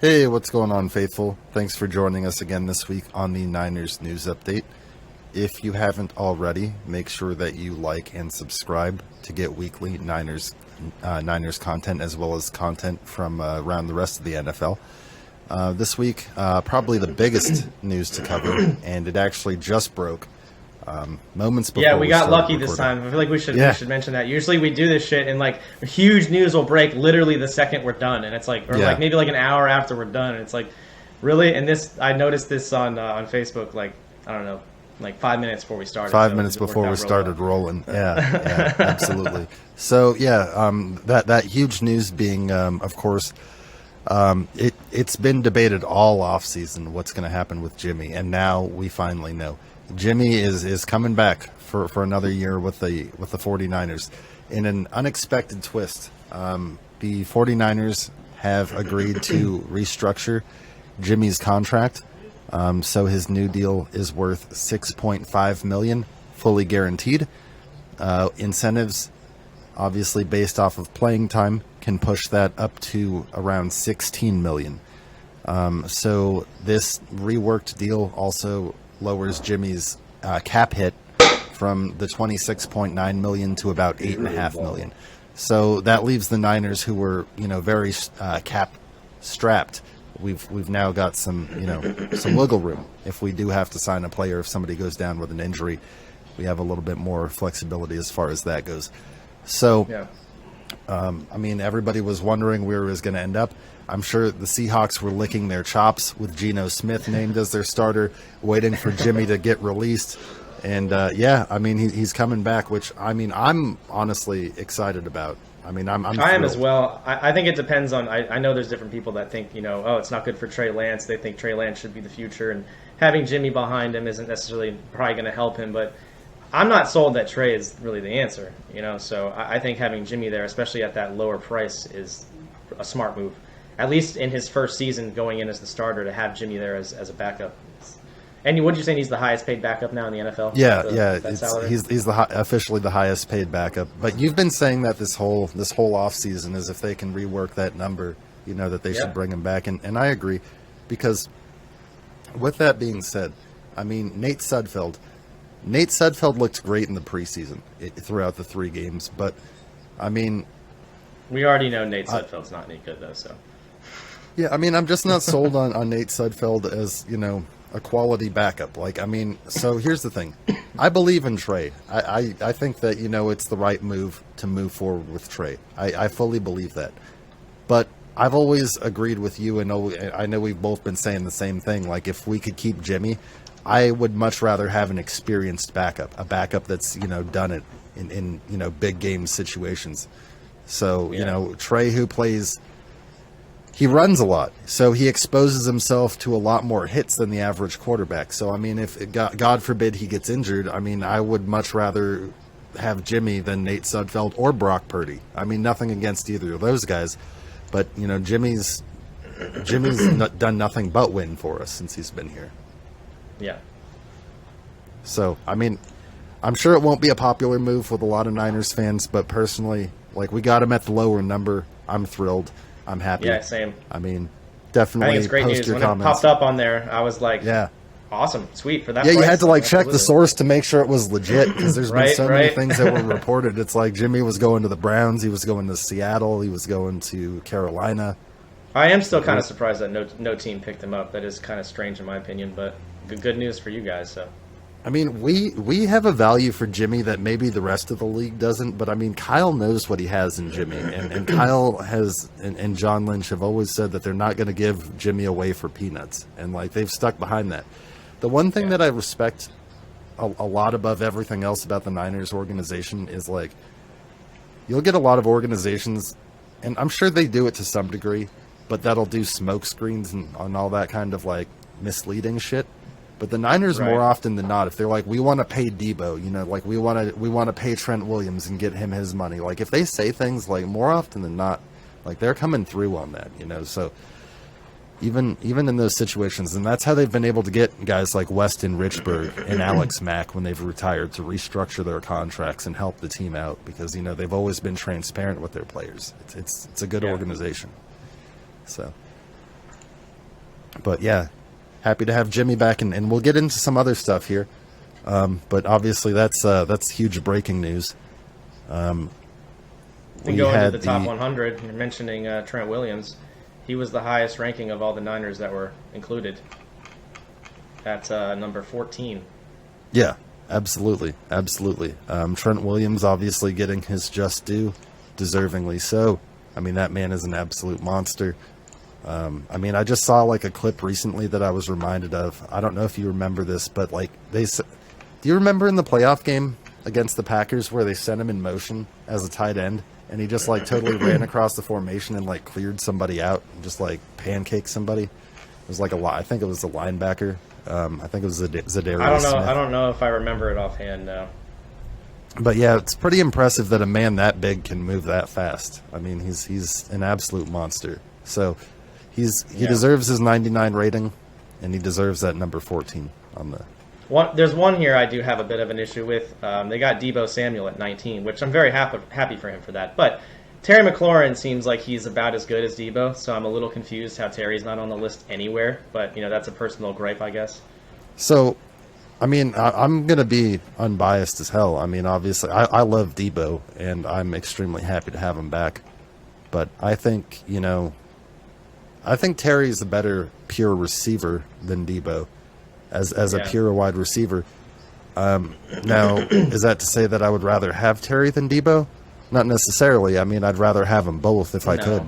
Hey, what's going on, faithful? Thanks for joining us again this week on the Niners News Update. If you haven't already, make sure that you like and subscribe to get weekly Niners content, as well as content from around the rest of the NFL. This week, probably the biggest news to cover, and it actually just broke moments before. Yeah, we got lucky recording. this time. I feel like we should mention that. Usually we do this shit and like huge news will break literally the second we're done, and it's like like maybe like an hour after we're done, and it's like really. And this, I noticed this on Facebook, like I don't know, like 5 minutes before we started. 5 minutes before we started rolling. Yeah, absolutely. So that huge news being, of course, it's been debated all off season what's going to happen with Jimmy, and now we finally know. Jimmy is coming back for another year with the 49ers in an unexpected twist. The 49ers have agreed to restructure Jimmy's contract, so his new deal is worth $6.5 million, fully guaranteed. Incentives, obviously based off of playing time, can push that up to around $16 million. So this reworked deal also lowers Jimmy's cap hit from the $26.9 million to about $8.5 million. So that leaves the Niners, who were very cap strapped. We've now got some wiggle room. If we do have to sign a player, if somebody goes down with an injury, we have a little bit more flexibility as far as that goes. So, everybody was wondering where it was going to end up. I'm sure the Seahawks were licking their chops with Geno Smith named as their starter, waiting for Jimmy to get released. And he's coming back, which I'm honestly excited about. I am as well. I think it depends on. I know there's different people that think it's not good for Trey Lance. They think Trey Lance should be the future, and having Jimmy behind him isn't necessarily probably going to help him. But I'm not sold that Trey is really the answer. So I think having Jimmy there, especially at that lower price, is a smart move. At least in his first season going in as the starter, to have Jimmy there as a backup. And what did you say? He's the highest paid backup now in the NFL? He's officially the highest paid backup. But you've been saying that this whole off season is if they can rework that number, that they should bring him back. And I agree, because with that being said, Nate Sudfeld looked great in the preseason throughout the 3 games, but we already know Nate Sudfeld's not any good though, so. Yeah, I'm just not sold on Nate Sudfeld as, a quality backup. So here's the thing. I believe in Trey. I think that, it's the right move to move forward with Trey. I fully believe that. But I've always agreed with you, and I know we've both been saying the same thing. Like, if we could keep Jimmy, I would much rather have an experienced backup, a backup that's, done it in big game situations. So, Trey, who he runs a lot, so he exposes himself to a lot more hits than the average quarterback. So, if God forbid he gets injured, I would much rather have Jimmy than Nate Sudfeld or Brock Purdy. Nothing against either of those guys, but, Jimmy's done nothing but win for us since he's been here. Yeah. So, I'm sure it won't be a popular move with a lot of Niners fans, but personally, we got him at the lower number. I'm thrilled. I'm happy. Yeah, same. Definitely. I think it's great news. When it popped up on there, I was like, awesome, sweet for that. Yeah, price. you had to check the source to make sure it was legit, because there's been so many things that were reported. It's like Jimmy was going to the Browns, he was going to Seattle, he was going to Carolina. I am still kind of surprised that no team picked him up. That is kind of strange in my opinion, but good news for you guys. So. We have a value for Jimmy that maybe the rest of the league doesn't, but Kyle knows what he has in Jimmy, and Kyle has and John Lynch have always said that they're not going to give Jimmy away for peanuts, and they've stuck behind that. The one thing that I respect a lot above everything else about the Niners organization is you'll get a lot of organizations, and I'm sure they do it to some degree, but that'll do smoke screens and on all that kind of misleading shit. But the Niners, more often than not, if they're we want to pay Debo, we want to pay Trent Williams and get him his money. If they say things more often than not, they're coming through on that, So even in those situations, and that's how they've been able to get guys like Weston Richburg and Alex Mack when they've retired, to restructure their contracts and help the team out, because they've always been transparent with their players. It's a good organization. So. But yeah, happy to have Jimmy back, and we'll get into some other stuff here. But obviously that's huge breaking news. And going to the top 100, you're mentioning Trent Williams. He was the highest ranking of all the Niners that were included at number 14. Yeah, absolutely. Trent Williams obviously getting his just due, deservingly so. I mean, that man is an absolute monster. I mean, I just saw like a clip recently that I was reminded of. I don't know if you remember this, but like do you remember in the playoff game against the Packers where they sent him in motion as a tight end and he just like totally ran across the formation and like cleared somebody out and just like pancaked somebody? It was like I think it was a linebacker. I think it was Zadarius I don't know. Smith. I don't know if I remember it offhand now. But yeah, it's pretty impressive that a man that big can move that fast. I mean, he's an absolute monster. So he deserves his 99 rating, and he deserves that number 14 on the. There's one here I do have a bit of an issue with. They got Deebo Samuel at 19, which I'm very happy for him for that. But Terry McLaurin seems like he's about as good as Deebo, so I'm a little confused how Terry's not on the list anywhere. But that's a personal gripe, I guess. So, I mean, I'm gonna be unbiased as hell. I mean, obviously, I love Deebo, and I'm extremely happy to have him back. But I think Terry's a better pure receiver than Deebo, as a pure wide receiver. Now, is that to say that I would rather have Terry than Deebo? Not necessarily. I mean, I'd rather have them both if I could.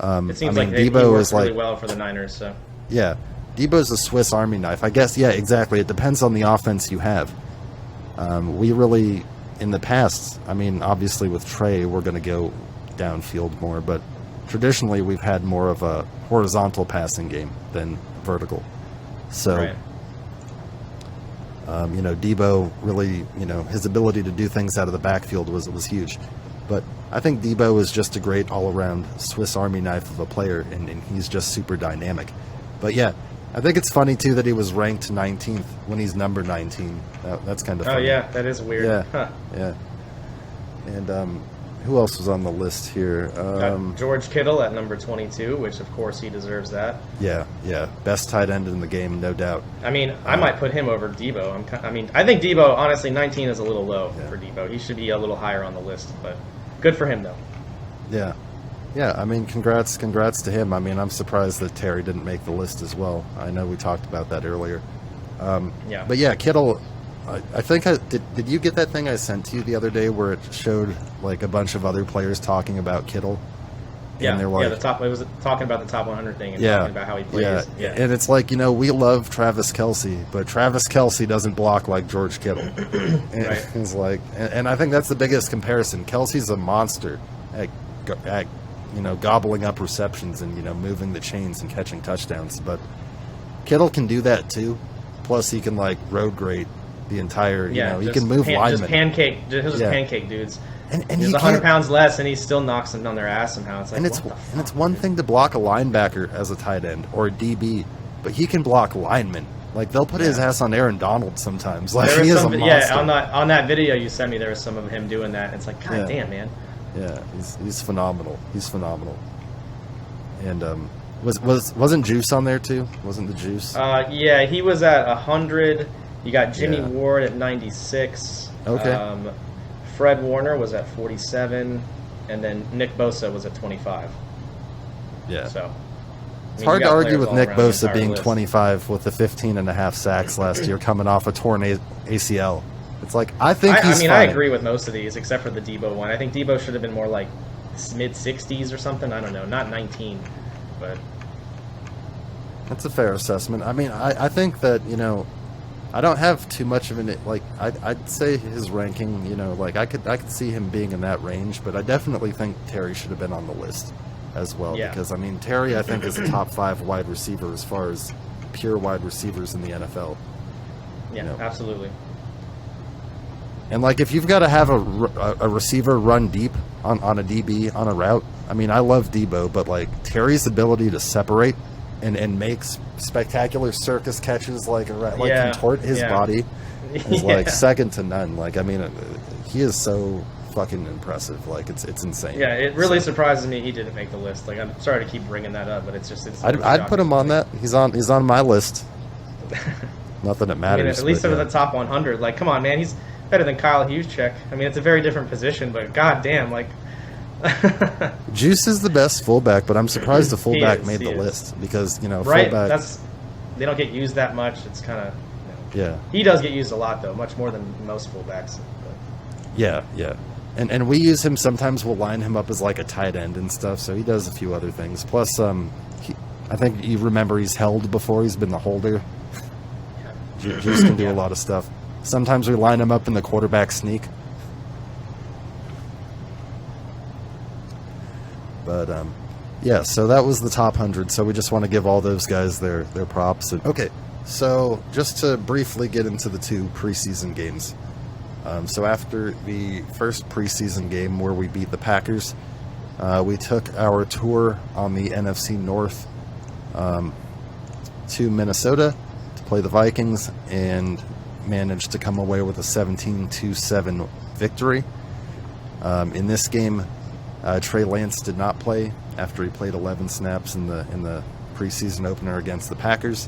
It seems like he works really well for the Niners. So yeah, Deebo's a Swiss Army knife. I guess. Yeah, exactly. It depends on the offense you have. We really, in the past, I mean, obviously with Trey, we're going to go downfield more, but traditionally we've had more of a horizontal passing game than vertical. So, right. Deebo really, his ability to do things out of the backfield was huge. But I think Deebo is just a great all-around Swiss Army knife of a player, and he's just super dynamic. But yeah, I think it's funny too that he was ranked 19th when he's number 19. That's kind of funny. Oh yeah, that is weird. Yeah, huh. Yeah. And who else was on the list here? Got George Kittle at number 22, which of course he deserves that. Yeah, best tight end in the game, no doubt. I mean, I might put him over Deebo. I think Deebo, honestly, 19 is a little low for Deebo. He should be a little higher on the list, but good for him though. Yeah. I mean, congrats to him. I mean, I'm surprised that Terry didn't make the list as well. I know we talked about that earlier. But yeah, Kittle. I think did you get that thing I sent to you the other day where it showed like a bunch of other players talking about Kittle? Yeah, and they're like, it was talking about the top 100 thing and talking about how he plays. Yeah, and it's like, we love Travis Kelce, but Travis Kelce doesn't block like George Kittle. And right. It's like, and I think that's the biggest comparison. Kelce's a monster at gobbling up receptions and moving the chains and catching touchdowns, but Kittle can do that too. Plus, he can like road grade the entire. He can move linemen. Just pancake dudes. And he's 100 pounds less, and he still knocks them on their ass somehow. It's like, and it's one thing to block a linebacker as a tight end or a DB, but he can block linemen. Like they'll put his ass on Aaron Donald sometimes. Like he is a monster. Yeah, on that video you sent me, there was some of him doing that. It's like, God damn, man. Yeah, he's phenomenal. He's phenomenal. And wasn't Juice on there too? Wasn't the Juice? Yeah, he was at 100. You got Jimmy Ward at 96. Okay. Fred Warner was at 47, and then Nick Bosa was at 25. Yeah. So it's hard to argue with Nick Bosa being 25 with the 15.5 sacks last year, coming off a torn ACL. It's like I think he's fine. I agree with most of these except for the Deebo one. I think Deebo should have been more like mid 60s or something. I don't know, not 19, but that's a fair assessment. I mean, I think that I don't have too much of an I'd say his ranking. I could see him being in that range, but I definitely think Terry should have been on the list as well. Yeah. Because I mean, Terry I think is a top 5 wide receiver as far as pure wide receivers in the NFL. Yeah, absolutely. And like if you've got to have a receiver run deep on a DB on a route, I mean I love Deebo, but like Terry's ability to separate and makes spectacular circus catches contort his body is like second to none. Like I mean he is so fucking impressive. Like it's insane. Yeah, it really surprises me he didn't make the list. Like, I'm sorry to keep bringing that up, but it's I'd put him on that. He's on my list. Not that it matters. At least over the top 100. Like, come on, man, he's better than Kyle Juszczyk. I mean, it's a very different position, but goddamn, like. Juice is the best fullback, but I'm surprised the fullback made the is. list because Right, fullback. They don't get used that much. It's kind of. Yeah. He does get used a lot though, much more than most fullbacks. But. Yeah. And we use him sometimes. We'll line him up as like a tight end and stuff. So he does a few other things. Plus, I think you remember he's held before. He's been the holder. Juice can do a lot of stuff. Sometimes we line him up in the quarterback sneak. But yeah, so that was the top 100. So we just want to give all those guys their props. Okay, so just to briefly get into the 2 preseason games. So after the first preseason game where we beat the Packers, we took our tour on the NFC North to Minnesota to play the Vikings and managed to come away with a 17-7 victory. In this game, Trey Lance did not play after he played 11 snaps in the preseason opener against the Packers.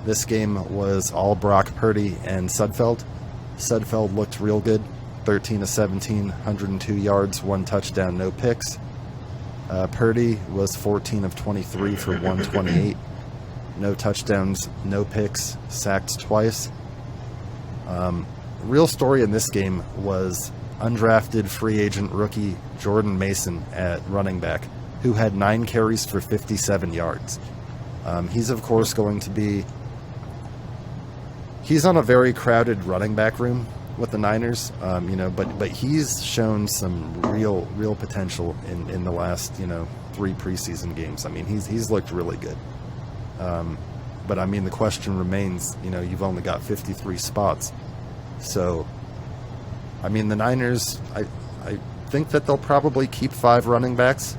This game was all Brock Purdy and Sudfeld. Sudfeld looked real good, 13-17, 102 yards, 1 touchdown, no picks. Purdy was 14 of 23 for 128, no touchdowns, no picks, sacked twice. Real story in this game was undrafted free agent rookie Jordan Mason at running back, who had 9 carries for 57 yards. He's of course going to be. He's on a very crowded running back room with the Niners, but he's shown some real potential in the last 3 preseason games. I mean, he's looked really good. But I mean, the question remains. You've only got 53 spots, so I mean, the Niners. I think that they'll probably keep 5 running backs.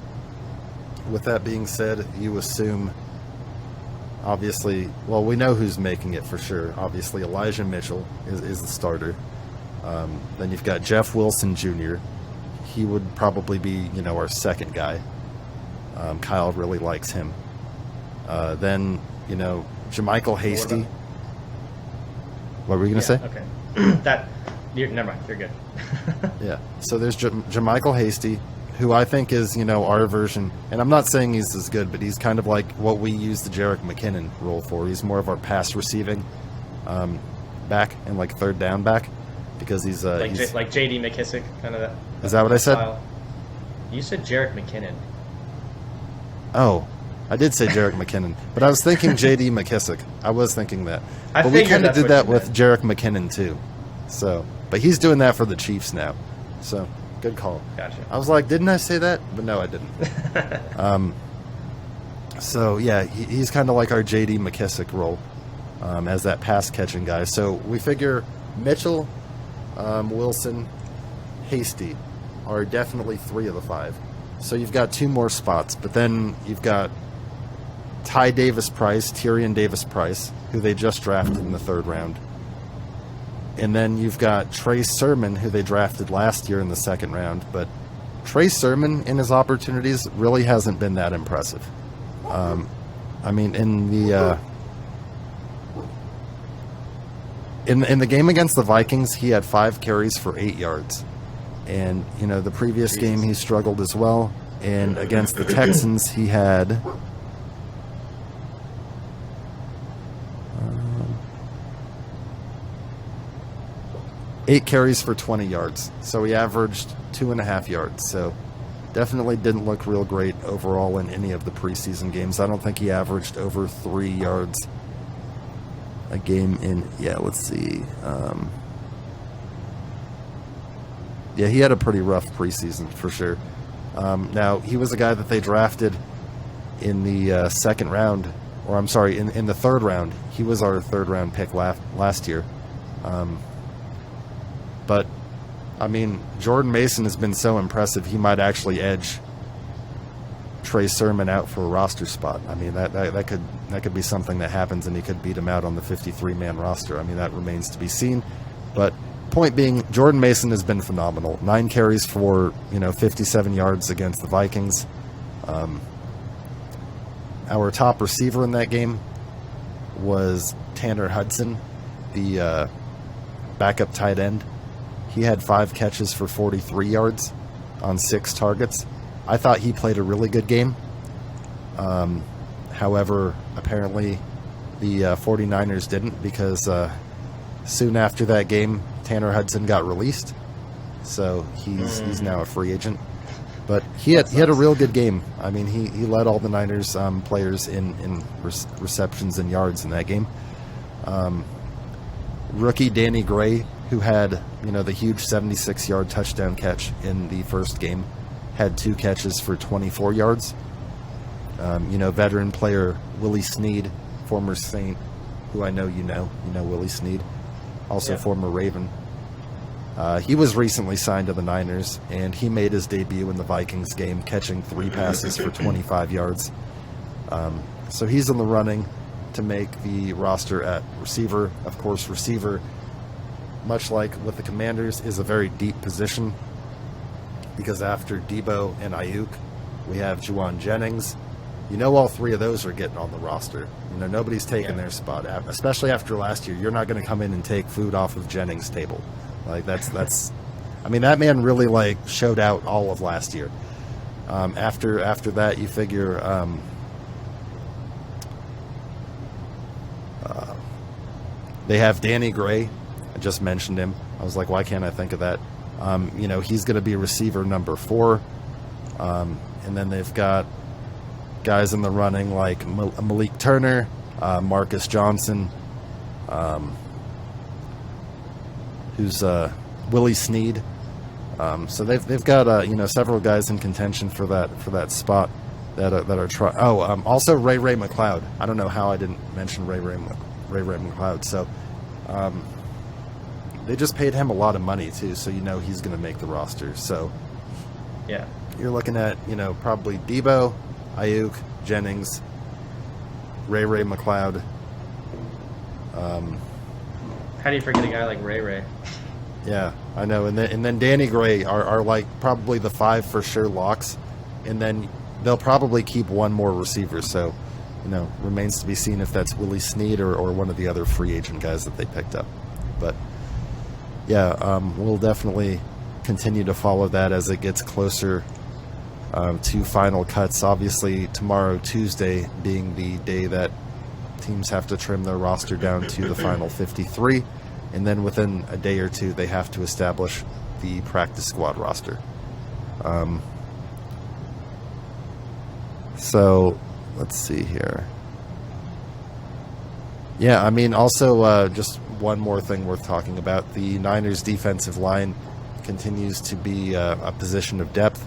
With that being said, you assume. Obviously, well, we know who's making it for sure. Obviously, Elijah Mitchell is the starter. Then you've got Jeff Wilson Jr. He would probably be, our second guy. Kyle really likes him. Then, Jermichael Hasty. What were you going to say? Okay. Never mind. You're good. Yeah. So there's Jermichael Hasty, who I think is, our version. And I'm not saying he's as good, but he's kind of like what we use the Jerick McKinnon role for. He's more of our pass receiving back and like third down back because he's like J.D. McKissick, kind of that. Is that what I said? Style. You said Jerick McKinnon. Oh, I did say Jerick McKinnon, but I was thinking J.D. McKissick. I was thinking that. But we kind of did that with Jerick McKinnon too. So, but he's doing that for the Chiefs now. So. Good call. Gotcha. I was like, didn't I say that? But no, I didn't. So, yeah, he's kind of like our J.D. McKissick role as that pass-catching guy. So we figure Mitchell, Wilson, Hasty are definitely 3 of the 5. So you've got 2 more spots. But then you've got Tyrion Davis-Price, who they just drafted in the 3rd round. And then you've got Trey Sermon, who they drafted last year in the 2nd round. But Trey Sermon, in his opportunities, really hasn't been that impressive. I mean, in the game against the Vikings, he had 5 carries for 8 yards. And, the previous game he struggled as well. And against the Texans, he had... 8 carries for 20 yards. So he averaged 2.5 yards. So definitely didn't look real great overall in any of the preseason games. I don't think he averaged over 3 yards a game in, let's see. He had a pretty rough preseason for sure. Now, he was a guy that they drafted in the 2nd round, or I'm sorry, in the 3rd round. He was our 3rd round pick last year. But, I mean, Jordan Mason has been so impressive, he might actually edge Trey Sermon out for a roster spot. I mean, that could be something that happens, and he could beat him out on the 53-man roster. I mean, that remains to be seen. But point being, Jordan Mason has been phenomenal. 9 carries for 57 yards against the Vikings. Our top receiver in that game was Tanner Hudson, the backup tight end. He had 5 catches for 43 yards on 6 targets. I thought he played a really good game. However, apparently the 49ers didn't, because soon after that game, Tanner Hudson got released. So he's now a free agent. But he had a real good game. I mean, he led all the Niners players in receptions and yards in that game. Rookie Danny Gray, who had the huge 76-yard touchdown catch in the first game, had 2 catches for 24 yards. Veteran player Willie Snead, former Saint, who I know you know Willie Snead, also former Raven. He was recently signed to the Niners, and he made his debut in the Vikings game, catching 3 passes for 25 yards. So he's in the running to make the roster at receiver. Of course, receiver, much like with the Commanders, is a very deep position, because after Debo and Ayuk, we have Juwan Jennings. All 3 of those are getting on the roster. Nobody's taking their spot, especially after last year. You're not going to come in and take food off of Jennings' table. Like that's I mean, that man really showed out all of last year. After that, you figure they have Danny Gray. I just mentioned him. I was like, why can't I think of that? He's going to be receiver number 4. And then they've got guys in the running like Malik Turner, Marcus Johnson, who's Willie Snead. So they've got several guys in contention for that spot that are trying. Also Ray McLeod. I don't know how I didn't mention Ray McLeod. So they just paid him a lot of money too, so he's going to make the roster. So yeah, you're looking at probably Debo, Ayuk, Jennings, Ray McLeod. How do you forget a guy like Ray? Yeah, I know. And then Danny Gray are probably the 5 for sure locks, and then they'll probably keep one more receiver. So, remains to be seen if that's Willie Snead or one of the other free agent guys that they picked up. But yeah, we'll definitely continue to follow that as it gets closer to final cuts. Obviously, tomorrow, Tuesday, being the day that teams have to trim their roster down to the final 53, and then within a day or two, they have to establish the practice squad roster. So let's see here. Yeah, I mean, also just one more thing worth talking about. The Niners defensive line continues to be a position of depth.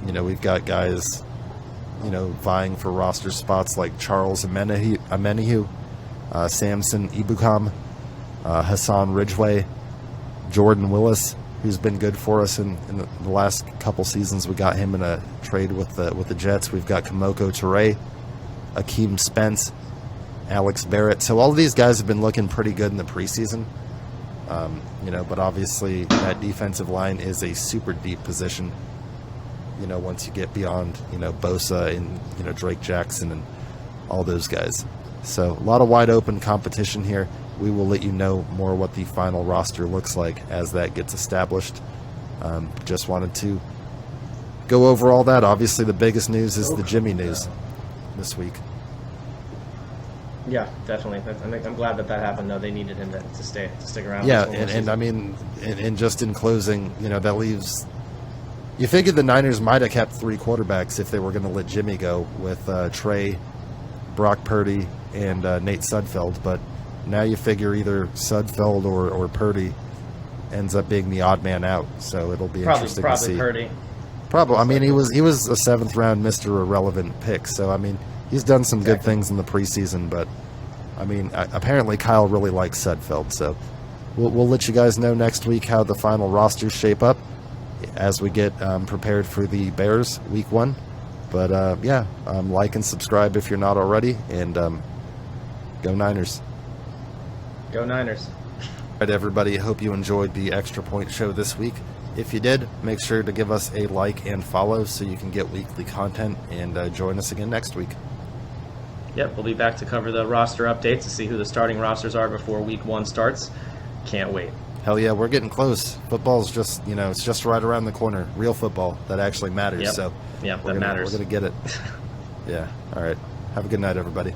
We've got guys, vying for roster spots like Charles Amenihu, Samson Ibukam, Hassan Ridgeway, Jordan Willis, who's been good for us in the last couple seasons. We got him in a trade with the Jets. We've got Kamoko Toure, Akeem Spence, Alex Barrett. So all of these guys have been looking pretty good in the preseason. But obviously that defensive line is a super deep position. Once you get beyond, Bosa and, Drake Jackson and all those guys. So a lot of wide open competition here. We will let you know more what the final roster looks like as that gets established. Just wanted to go over all that. Obviously the biggest news is the Jimmy news this week. Yeah, definitely. I'm glad that happened, though. They needed him to stick around. Yeah, and I mean, and just in closing, that leaves. You figured the Niners might have kept 3 quarterbacks if they were going to let Jimmy go with Trey, Brock Purdy, and Nate Sudfeld, but now you figure either Sudfeld or Purdy ends up being the odd man out. So it'll be interesting to see. Purdy. Probably. I mean, he was a 7th round Mr. Irrelevant pick. So I mean, he's done some good things in the preseason, but I mean, apparently Kyle really likes Sudfeld. So we'll let you guys know next week how the final rosters shape up as we get prepared for the Bears week 1. But like and subscribe if you're not already, and go Niners. Go Niners. right, everybody, hope you enjoyed the Extra Point Show this week. If you did, make sure to give us a like and follow so you can get weekly content, and join us again next week. Yep, we'll be back to cover the roster updates to see who the starting rosters are before week 1 starts. Can't wait. Hell yeah, we're getting close. Football's just, it's just right around the corner. Real football that actually matters. Yep. So Yep, that matters. We're going to get it. Yeah. All right. Have a good night, everybody.